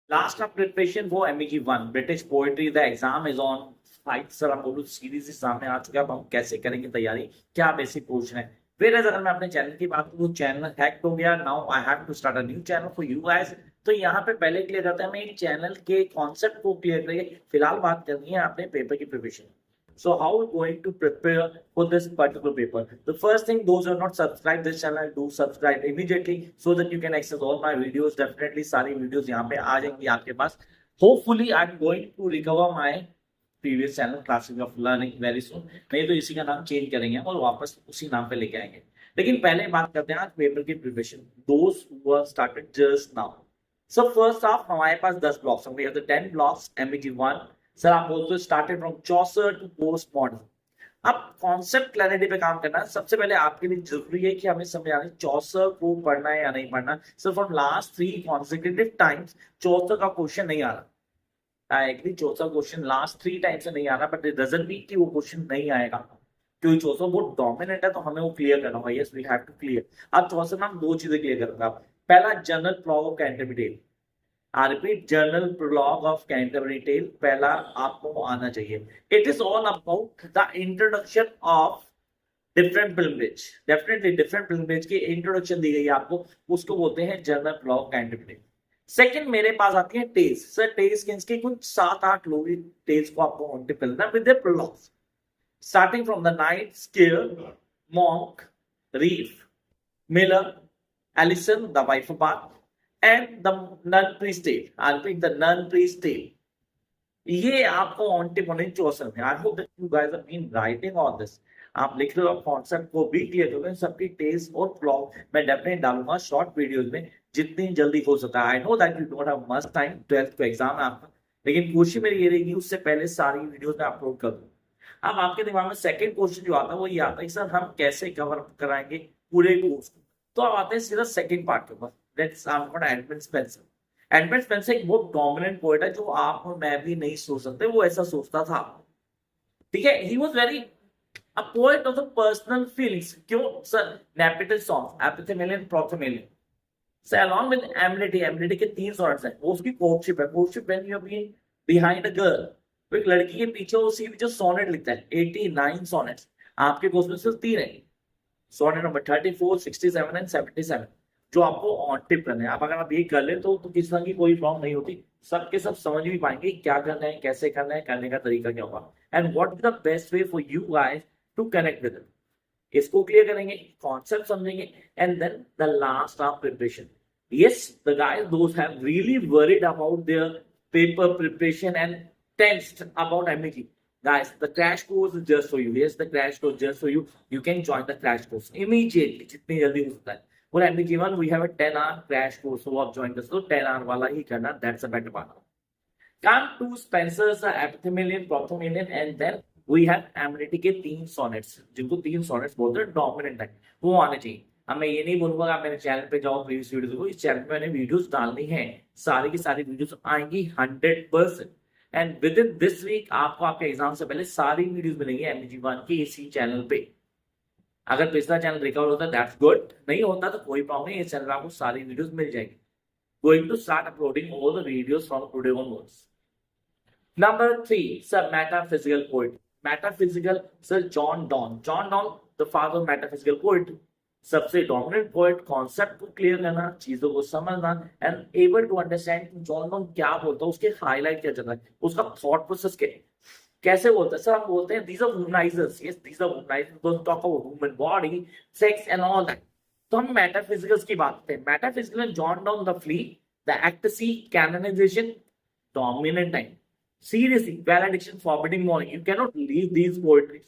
Last of preparation वो MEG1 British Poetry the exam is on 5 sir आप बोलो series सामने आ चुका है। अब हम कैसे करेंगे तैयारी, क्या बेसिक क्वेश्चन है। फिर अगर मैं अपने चैनल की बात करूँ, चैनल हैक हो गया। Now I have to start a new channel for you guys. तो यहाँ पे पहले क्लियर करते हैं, हमें चैनल के कॉन्सेप्ट को क्लियर करेंगे। फिलहाल बात करनी है अपने पेपर की preparation. So how are we going to prepare for this particular paper? The first thing, those who are not subscribed this channel, do subscribe immediately so that you can access all my videos. Definitely सारी videos यहाँ पे आ जाएंगी आपके पास. Hopefully I'm going to recover my previous channel Classic of Learning very soon. नहीं तो इसी का नाम चेंज करेंगे और वापस उसी नाम पे लेके आएंगे। लेकिन पहले बात करते हैं आज पेपर की preparation. Those who are started just now. So first off हमारे पास 10 blocks हैं। We have the 10 blocks MEG1. Sir आप बोलते हो started from Chaucer to post modern. अब कॉन्सेप्ट क्लैरिटी पे काम करना है। सबसे पहले आपके लिए जरूरी है कि हमें समझ आने चौसर को पढ़ना है या नहीं पढ़ना। Sir from last 3 consecutive times Chaucer का क्वेश्चन नहीं आ रहा। I agree, Chaucer question last 3 time से नहीं आ रहा, बट इट डजंट मीन कि वो क्वेश्चन नहीं आएगा क्योंकि चौसर बहुत डोमिनेंट है, तो हमें वो क्लियर करना होगा। Yes we have to clear. अब चौसर में हम 2 चीजें क्लियर करूंगा। पहला general prologue of Canterbury tale. I repeat, journal prologue of Canterbury Tale पहला आपको आना चाहिए। It is all about the introduction of different pilgrimage. Definitely different pilgrimage की introduction दी गई है आपको, उसको बोलते हैं journal prologue Canterbury Tale। Second मेरे पास आती है टेल्स। सर टेल्स के कुछ 7-8 लोग टेल्स को आपको मल्टीपल करना with their prologues starting from the knight squire, monk, reeve, miller, Alison the wife of Bath and the nun priest tale. I'll pick the nun priest tale. ये आपको ऑन्टिपोनिक Chaucer में। I hope that you guys have been writing on this. आप लिख रहे हो, concept को भी क्लियर करोगे। सबकी टेल्स और प्लॉग मैं डेफिनेटली डालूंगा शॉर्ट वीडियोस में जितनी जल्दी हो सकता है। I know that you don't have much time, 12th को एग्जाम है आपका, लेकिन कोशिश मेरी ये रहेगी उससे पहले सारी वीडियोस में अपलोड कर दूं। अब आपके दिमाग में सेकंड क्वेश्चन जो आता है वो ये आता है कि सर हम कैसे कवर कराएंगे पूरे कोर्स को। तो अब आते हैं सीधा सेकंड पार्ट के ऊपर। Let's talk about Edmund Spenser. Edmund Spenser एक बहुत डोमिनेंट पोएट है जो आप और मैं भी नहीं सोच सकते, वो ऐसा सोचता था। ठीक है, he was very a poet of the personal feelings. क्यों sir? Nuptial song, epithalamion, prothalamion. Sir along with Amoretti, Amoretti के 3 सॉनेट्स हैं। वो उसकी कोर्टशिप है। Courtship when you are being behind a girl, तो एक लड़की के पीछे उसी जो सोनेट लिखता है 89 सोनेट्स। आपके कोर्स में सिर्फ 3 है, सोनेट नंबर 34, 67 एंड 77, जो आपको ऑन टिप करने हैं। आप अगर आप ये कर ले तो किसी तरह की कोई प्रॉब्लम नहीं होती। सबके सब समझ भी पाएंगे क्या करना है, कैसे करना है, करने का तरीका क्या होगा, and what is the best way for you guys to connect with it. इसको क्लियर करेंगे, कॉन्सेप्ट समझेंगे, and then the last of preparation. Yes the guys those have really worried about their paper preparation and tensed about MET. Guys, the crash course is just for you. Yes, the crash course just for you. You can join the crash course immediately. जितनी जल्दी हो सकता है। For MEG1, we have a 10-hour crash course. So आप join this, तो 10 hour वाला ही करना. That's a better part. Come to Spencer's Epithamelion, Prothomelion, and then we have Amenity के 3 sonnets, जिनको 3 sonnets बोलते हैं डोमिनेंट है, वो आने चाहिए। अब मैं ये नहीं बोलूंगा आप मेरे चैनल पे जाओ प्रीवियस वीडियो देखो। इस चैनल पे मैंने वीडियोस डालनी है, सारी की सारी वीडियोस आएंगी 100%। And within this week आपको आपके एग्जाम से पहले सारी वीडियोस मिलेंगी MEG1 की इसी चैनल पे। अगर पिछला चैनल रिकवर होता है दैट्स गुड, नहीं होता तो कोई प्रॉब्लम नहीं, इस चैनल पे आपको सारी वीडियोस मिल जाएगी। Going to start uploading all the videos from today onwards. Number 3 sir metaphysical poet. Metaphysical sir John Donne. John Donne the father of metaphysical poet. सबसे डोमिनेंट पोएट। कॉन्सेप्ट को clear करना, चीजों को समझना, and able to understand John Donne क्या बोलता है, उसके हाईलाइट क्या चल रहा है, उसका थॉट प्रोसेस के कैसे बोलते हैं। सर हम बोलते हैं these are womanizers, yes these are womanizers, don't talk about human body, sex and all that। तो हम मेटाफिजिकल्स की बात करते हैं। मेटाफिजिकल में John Donne the flea, the ecstasy, canonization, dominant time, seriously, valediction, forbidding warning, you cannot leave these poetries।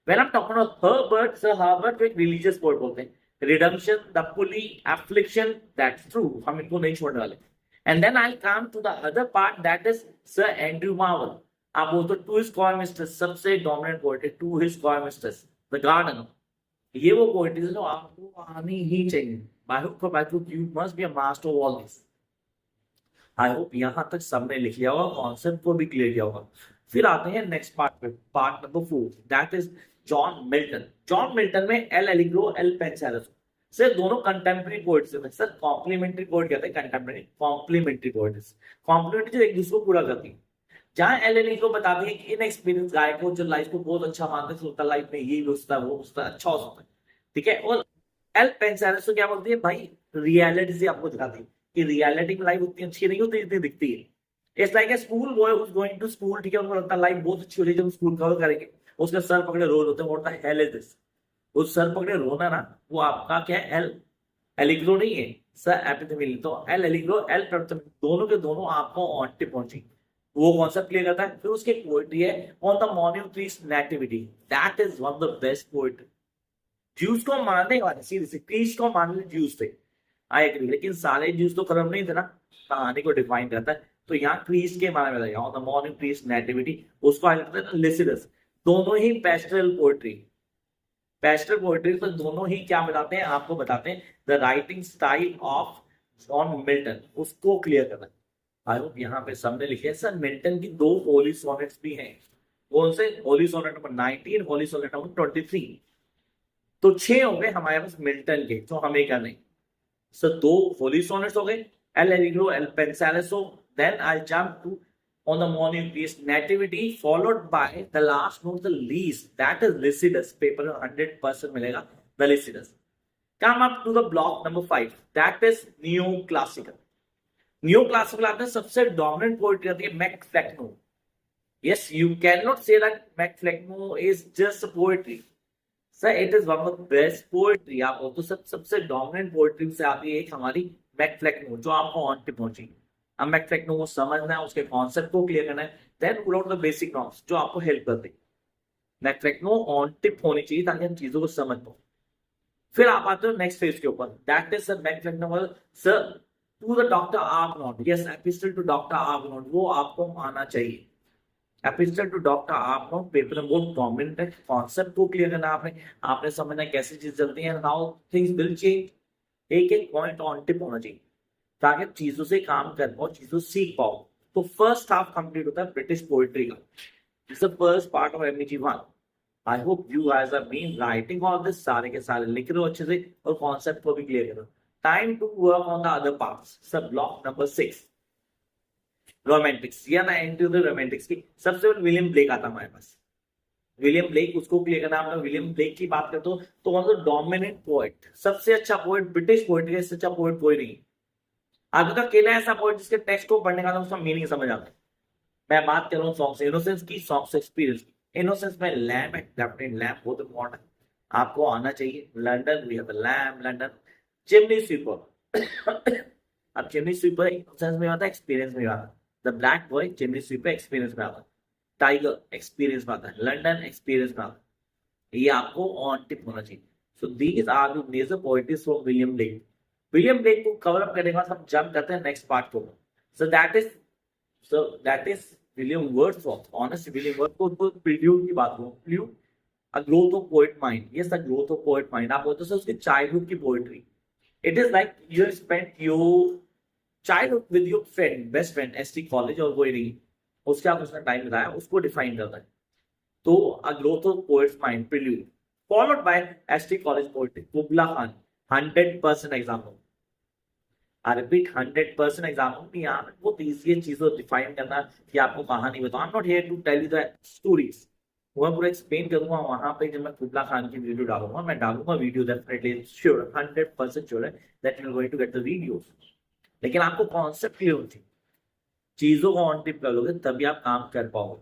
When I'm talking about Herbert, sir Herbert को एक religious poet बोलते हैं। Redemption, the pulley, affliction, that's true, हम इनको नहीं छोड़ने वाले। And then I'll come to the other part, that is Sir Andrew Marvell। आप बोलते हो टू हिज कॉय मिस्ट्रेस, सबसे डोमिनेंट पोएट है to his coy mistress, the garden. ये वो पोएट्री है जो आपको आनी ही चाहिए। I hope you must be a master of all this. I hope यहां तक सबने लिख लिया होगा, कॉन्सेप्ट को भी क्लियर किया होगा। फिर आते हैं नेक्स्ट पार्ट पे, part number 4, that is John Milton. John Milton में एल एलिग्रो, एल पेंसेरस। सर दोनों कंटेम्प्रेरी पोएट्स है सर, कॉम्प्लीमेंट्री पोएट कहते हैं कंटेम्प्रेरी, कॉम्प्लीमेंट्री पोएट्स, कॉम्प्लीमेंट्री जो एक दूसरे को पूरा करती है। जहां एल को बताती है कि इनएक्सपीरियंस गाय को जो लाइफ को बहुत अच्छा मानते सोचता लाइफ में ये घुसता है वो घुसता है अच्छा हो सकता है, ठीक है। और एल पेंसारेस तो क्या बोलती है भाई, रियलिटी से आपको दिखाती है कि रियलिटी में लाइफ उतनी अच्छी नहीं होती जितनी दिखती है। It's like a school boy who is going to school, ठीक है, उनको लगता है लाइफ बहुत अच्छी हो रही है जब स्कूल कवर करेंगे, उसका सर पकड़े रोल होते हैं, what the hell is this. उस सर पकड़े रोना ना, वो आपका क्या है, एल एलिग्रो नहीं है सर, एपिथेमिल। तो एल एलिग्रो एल प्रथम दोनों के दोनों आपको ऑन्टे पहुंची, वो कॉन्सेप्ट क्लियर करता है। फिर उसकी पोएट्री है on the morning trees nativity, that is one of the best poetry. Juice को मारने वाले सीरियसली क्रीज को मारने ज्यूस थे, आई एग्री, लेकिन सारे ज्यूस तो कर्म नहीं थे ना, कहानी को डिफाइन करता है। तो यहाँ क्रीज के बारे में on the morning trees nativity, उसको हाईलाइट करता है लिसिडस। दोनों ही पेस्टरल पोएट्री, पेस्टल पोएट्री तो दोनों ही क्या बताते हैं आपको, बताते हैं the writing style of John Milton, उसको क्लियर करना है। आई होप यहाँ पे सबने लिखे हैं सर, मिल्टन की 2 होली सोनेट्स भी हैं, कौन से, holy sonnet number 19, holy sonnet number 23। तो 6 हो गए हमारे पास मिल्टन के जो हमें करने। सर 2 होली सोनेट्स हो गए, L Allegro Il Penseroso, then I jump to on the morning piece nativity followed by the last note the least, that is Lycidas, paper में 100% मिलेगा the Lycidas। come up to the block number 5, that is neoclassical। neoclassical आपने सबसे dominant poetry आती है Mac Flecknoe. yes you cannot say that Mac Flecknoe is just a poetry, sir it is one of the best poetry। आप तो सबसे dominant poetry से आती है एक हमारी मैक फ्लेक्नो जो आपको ऑन पे पहुंची। अब मैकफ्लेक्नो को समझना है, उसके कॉन्सेप्ट को क्लियर करना है, then pull out the basic norms जो आपको हेल्प कर दे। मैकफ्लेक्नो ऑन टिप होनी चाहिए ताकि हम चीजों को समझ पाओ। फिर आप आते हो नेक्स्ट फेज के ऊपर, that is sir Mac Flecknoe sir to the doctor Arbuthnot, yes epistle to doctor Arbuthnot, वो आपको आना चाहिए। Epistle to doctor Arbuthnot paper में बहुत प्रोमिनेंट है, कॉन्सेप्ट को क्लियर करना आपने, आपने समझना कैसी चीज चलती है, हाउ थिंग्स विल चेंज, एक एक पॉइंट ऑन टिप होना चाहिए ताकि चीजों से काम कर पाओ, चीजों सीख पाओ। तो फर्स्ट हाफ कंप्लीट होता है ब्रिटिश पोएट्री का, it's the first part of MEG 1। I hope you guys are been writing all this, सारे के सारे लिख रहे हो अच्छे से और कॉन्सेप्ट को भी क्लियर करो। Time to work on the other parts. सब ब्लॉक नंबर 6 रोमांटिक्स, या ना एंट्री द रोमांटिक्स की। सबसे पहले विलियम ब्लेक आता हमारे पास, विलियम ब्लेक, उसको क्लियर करना। आपने विलियम ब्लेक की बात करते हो तो one of the dominant poet, सबसे अच्छा पोएट ब्रिटिश पोएट्री का, इससे अच्छा पोएट कोई नहीं। आज तक अकेला ऐसा पोएट जिसके टेक्स्ट को पढ़ने का उसका मीनिंग समझ आता है। मैं बात कर रहा हूँ सॉन्ग्स इनोसेंस की, सॉन्ग्स एक्सपीरियंस की। इनोसेंस में लैम्प है, कैप्टन लैम्प बहुत इंपॉर्टेंट, आपको आना चाहिए। London we have lamb, London chimney sweeper. अब चिमनी स्वीपर इनोसेंस में आता है, एक्सपीरियंस में आता है। The black boy chimney sweeper experience में आता है, टाइगर एक्सपीरियंस में आता है, लंदन एक्सपीरियंस में आता है। ये आपको ऑन टिप होना चाहिए। So these are the major poetries from William Blake. William Blake को कवर अप करने के बाद हम जंप करते हैं नेक्स्ट पार्ट को। So that is William Wordsworth. Honestly William Wordsworth prelude की बात करूं, prelude a growth of poet mind, yes the growth of poet mind. आप बोलते हो उसकी चाइल्डहुड की poetry, it is like you spend your childhood with your friend, best friend ST college और कोई नहीं, उसके आप उसने टाइम बताया, उसको डिफाइन करता है। तो a growth of poets mind prelude followed by ST college poetry, कुबला Khan 100% example. I repeat 100% example. यहाँ पे बहुत ईजी है चीजों को डिफाइन करना कि आपको कहानी बताओ। I am not here to tell you the stories, वो मैं पूरा एक्सप्लेन करूंगा वहां पे जब मैं कुबला खान की वीडियो डालूंगा। मैं डालूंगा वीडियो डेफिनेटली, श्योर 100% श्योर है that you are going to get the videos. लेकिन आपको कॉन्सेप्ट क्लियर होती, चीजों को ऑन टिप कर लोगे तभी आप काम कर पाओगे।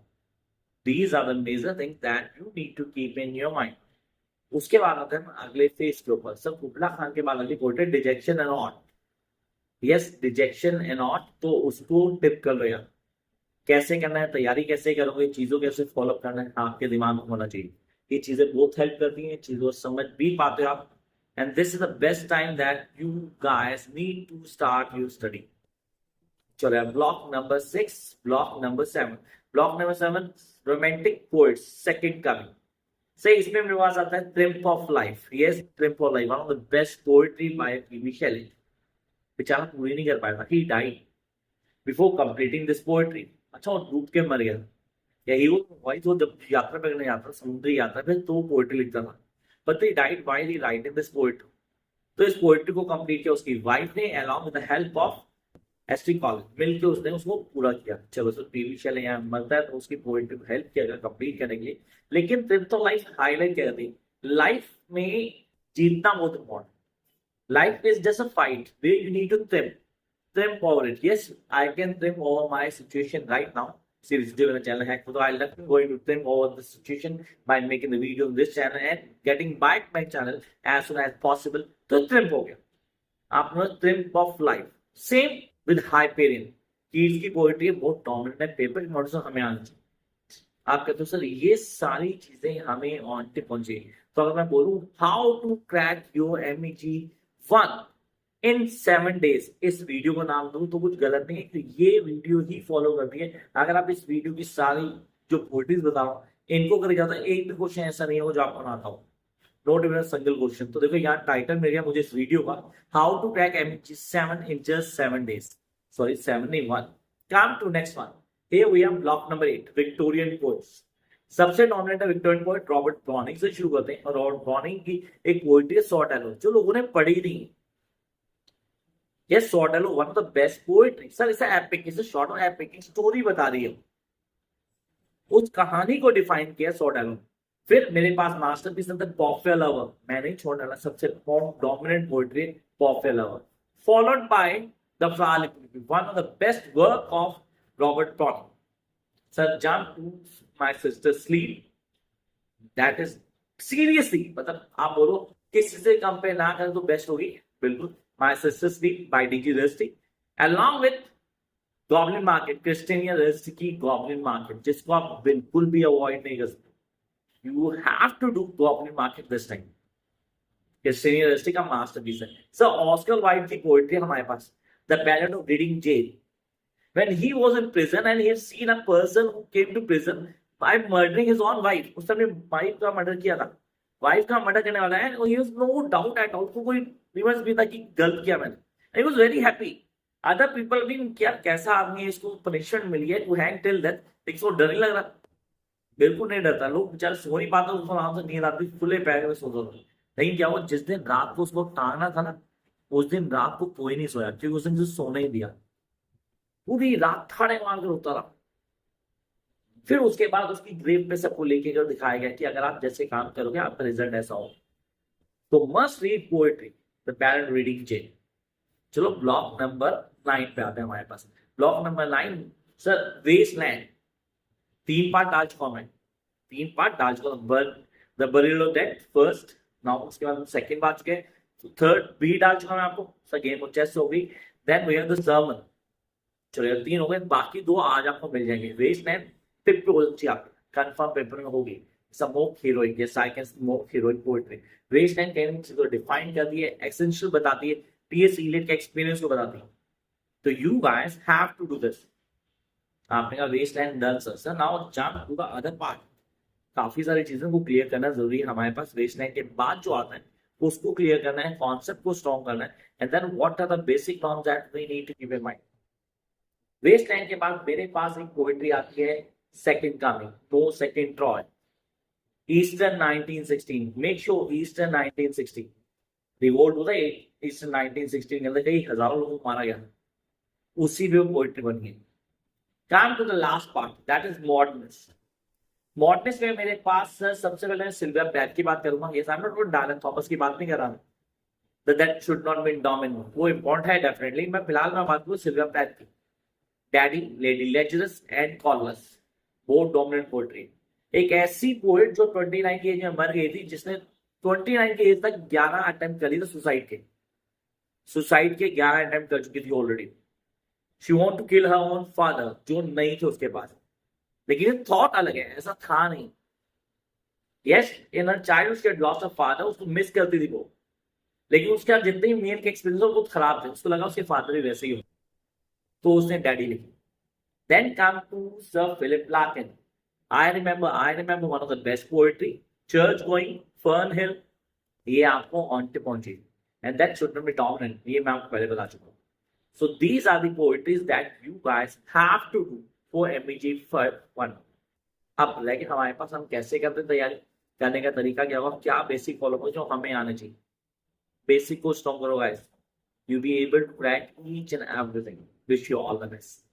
These are the major things that you need to keep in your mind. उसके बाद आते हैं अगले फेज के ऊपर। सब कुबला खान के बाद अगली कोट है dejection and ode. Yes dejection and ode, तो उसको टिप कर लो यार, कैसे करना है, तैयारी कैसे करोगे, चीजों कैसे फॉलो करना है, आपके दिमाग में होना चाहिए। ये चीजें बहुत हेल्प करती हैं, चीजों समझ भी पाते हो आप। And this is the best time that you guys need to start your study. चलो block number 6, block number 7। Block number 7 romantic poets, second coming से इसमें मेरे पास आता है triumph of life. Yes triumph of life, one of the best poetry by P B Shelley. बेचारा पूरी नहीं कर पाया, he died before completing this poetry. अच्छा वो डूब के मर गया, या ही वही तो जब यात्रा पे जाता, समुद्री यात्रा पे तो पोएट्री लिखता था, but he died while he writing this poetry. तो इस पोएट्री को कंप्लीट किया उसकी वाइफ ने along with the help of ST college, मिलकर उसने उसको पूरा किया। चलो सर टीवी चले यहाँ मरता है तो उसकी पोएट्री को हेल्प किया कंप्लीट करने के लिए। लेकिन फिर तो लाइफ हाईलाइट क्या करती, लाइफ में जीतना बहुत important. Life is just a fight way you need to trim over it. Yes, I can trim over my situation right now. Seriously, my channel hack, so I love going to trim over the situation by making the video on this channel and getting back my channel as soon as possible. तो trim हो गया, आपने trim of life. Same with Hyperion. Keats की poetry बहुत dominant है, paper के model हमें आना चाहिए। आप कहते हो सर ये सारी चीजें हमें ऑन टिप पहुंची, तो अगर मैं बोलूं how to crack your MEG 1 in 7 days, इस वीडियो को नाम दूं तो कुछ गलत नहीं है, तो ये वीडियो ही फॉलो करती है। अगर आप इस वीडियो की सारी जो पोएट्रीज बताओ इनको कर जाता है, एक भी क्वेश्चन ऐसा नहीं हो जो आपको ना आता हो, नॉट इवन सिंगल क्वेश्चन। तो देखो यहाँ टाइटल मिल गया मुझे इस वीडियो का, how to crack MEG 7 in just 7 days, sorry 7 नहीं 1। Come to next one, here we have block number 8, Victorian poets. सबसे डोमिनेंट है विक्टोरियन पोएट रॉबर्ट ब्राउनिंग से शुरू करते हैं। और रॉबर्ट ब्राउनिंग की एक पोएट्री है शॉर्ट एलो, जो लोगों ने पढ़ी नहीं। Yes, short one of the best poetry. Sir इसे एपिक, इसे शॉर्ट और एपिक की स्टोरी बता रही है, उस कहानी को डिफाइन किया शॉर्ट एलो। फिर मेरे पास मास्टरपीस है द पॉपुलर लवर, मैंने छोड़ डाला सबसे dominant poetry popular lover, followed by the flower Lippi, one of the best work of Robert Browning. Sir jump to my sister sleep, that is seriously, मतलब आप बोलो किसी से कंपेयर ना करें तो बेस्ट होगी बिल्कुल। My Sister's Sleep by D.G. Rusty, along with Goblin Market, Christina Rusty की Goblin Market, जिसको आप बिल्कुल भी अवॉइड नहीं कर सकते। You have to do Goblin Market this time. Christina Rusty का मास्टरपीस है। सर ऑस्कर वाइल्ड की पोएट्री हमारे पास, The Ballad of Reading Jane. When he was in prison and he had seen a person who came to prison by murdering his own wife, उस समय wife का murder किया था, wife का murder करने वाला है, he was no doubt at all, उसको कोई रिवर्स भी था कि गलत किया मैंने। I was very happy. Other people भी क्या कैसा आदमी है, इसको पनिशमेंट मिली है टू हैंग टिल डेथ, लेकिन वो डर नहीं लग रहा, बिल्कुल नहीं डरता। लोग बेचारे सो नहीं पाते, उसको आराम से नींद आती, खुले पैर में सोता था। लेकिन क्या हुआ, जिस दिन रात को उसको टांगना था ना, उस दिन रात को कोई नहीं सोया, क्योंकि उस दिन जो सोने ही दिया, पूरी रात ठाड़े मार कर उठता रहा। फिर उसके बाद उसकी ग्रेव पे सबको लेके कर दिखाया गया कि अगर आप जैसे काम करोगे आपका रिजल्ट ऐसा हो। तो must read poetry the ballad of Reading जेन। चलो ब्लॉक नंबर 9 पे आते हैं हमारे पास। Block number 9 sir wasteland, 3 part डाल चुका मैं, 3 पार्ट डाल चुका। The burial of death first, now उसके बाद सेकंड बात चुके, थर्ड बी डाल चुका मैं आपको, सर गेम ऑफ चेस हो गई। Then we have the sermon, चलो 3 हो गए, बाकी 2 आज आपको मिल जाएंगे। वेस्टलैंड टिप पे हो जाती है आपकी, कंफर्म पेपर में होगी। Smoke heroic, yes I can smoke heroic poetry. Wasteland can को डिफाइन करती है, एसेंशियल बताती है, टीएस इलियट के एक्सपीरियंस को बताती है। तो you guys have to do this. आपने कहा wasteland done sir, now jump to the other part. काफी सारी चीजों को क्लियर करना जरूरी है हमारे पास। वेस्टलैंड के बाद जो आता है उसको क्लियर करना है, कॉन्सेप्ट को स्ट्रॉन्ग करना है, and then what are the basic norms that we need to keep in mind. Wasteland के बाद मेरे पास एक पोएट्री आती है second coming, no second Troy, eastern 1916। Make sure eastern 1916 revolt हुआ था, ईस्टर्न 1916 के अंदर कई हजारों लोगों को मारा गया, उसी पे पोएट्री बन गई। Come to the last part, that is modernist. Modernist में मेरे पास सबसे पहले सिल्विया प्लैथ की बात करूंगा। Yes I am not Dylan Thomas की बात नहीं कर रहा, that should not be dominant, वो इंपॉर्टेंट है डेफिनेटली। मैं फिलहाल मैं बात करूं सिल्विया प्लैथ की। डैडी, लेडी लेजरस एंड कॉलस, बहुत डोमिनेंट पोएट्री। एक ऐसी पोएट जो 29 की एज में मर गई थी, जिसने 29 की एज तक 11 अटेम्प्ट करी थी सुसाइड के 11 अटेम्प्ट कर चुकी थी already. She want to kill her own father, जो नहीं थे उसके पास, लेकिन थॉट अलग है, ऐसा था नहीं। Yes in her child she had lost a father, उसको मिस करती थी वो, लेकिन उसके जितने भी मेल के एक्सपीरियंस वो बहुत खराब थे, उसको लगा उसके फादर भी वैसे ही हो, तो उसने डैडी लिखी। Then come to sir Philip Larkin. I remember one of the best poetry, Church Going, Fern Hill, ये आपको ऑन टिप पहुंची, and that should not be dominant, ये मैं आपको पहले बता चुका हूँ। So these are the poetries that you guys have to do for MEG 1। अब लेकिन हमारे पास हम कैसे करते हैं तैयारी, करने का तरीका क्या होगा, क्या बेसिक फॉलो जो हमें आना चाहिए। बेसिक को स्ट्रॉन्ग करो guys, you be able to crack each and everything. Wish you all the best.